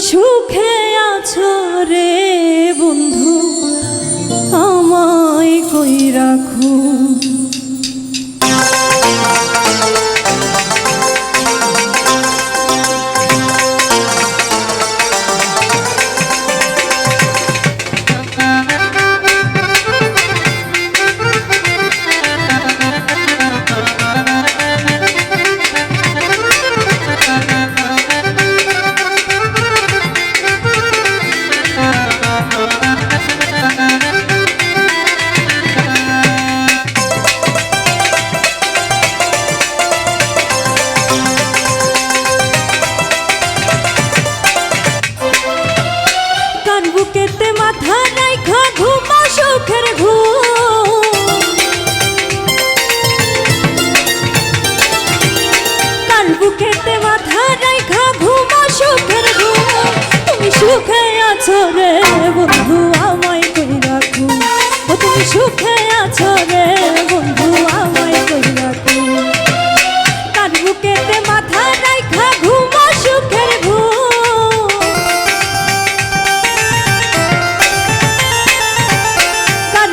সুখে আছো রে বন্ধু, আমায় কই রাখো। বুকেতে মাথা রাইখা ঘুমা সুখের ঘুম, কার বুকেতে মাথা রাইখা ঘুমা সুখের ঘুম। তুমি সুখে আছো রে বন্ধু, আমায় কই রাখো। ও তুমি সুখে আছো রে বন্ধু, আমায় কই রাখো। কার বুকেতে মাথা রাইখা ঘুমা সুখের ঘুম,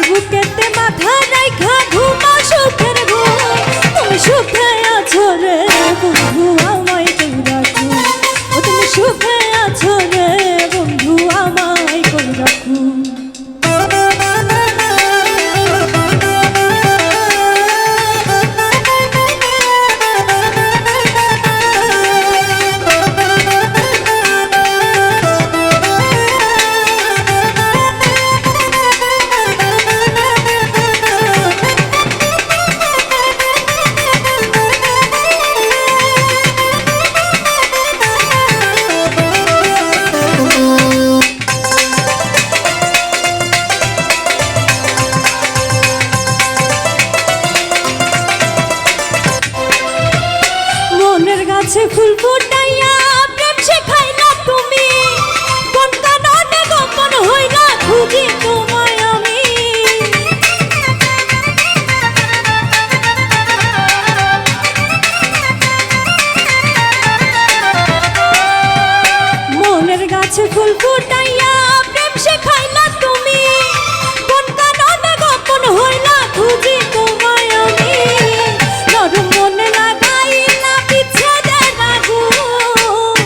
বুকেতে মাথা রাইখা ঘুমা সুখের ঘুম। তুমি সুখে আছো রে বন্ধু, আমায় কই রাখো। ও তুমি সুখে আছো রে বন্ধু, আমায় কই রাখো। মনের গাছে ফুল ফুটাইয়া প্রেম শেখাইলা তুমি, কোন কারণে গোপন হইলা খুঁজি তোমায় আমি। মনের গাছে ফুল ফুটাইয়া প্রেম শেখাইলা তুমি, কোন কারণে গোপন হইলা খুঁজি তোমায় আমি। নরম মনে লাগাইলা বিচ্ছেদের আগুন,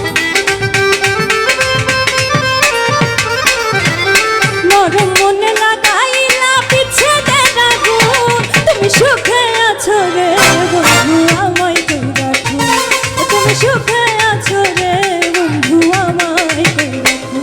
নরম মনে লাগাইলা বিচ্ছেদের আগুন। তুমি সুখে আছো রে বন্ধু, আমায় কই রাখো। তুমি সুখে আছো রে বন্ধু, আমায় কই রাখো।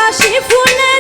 কাশি ফুলে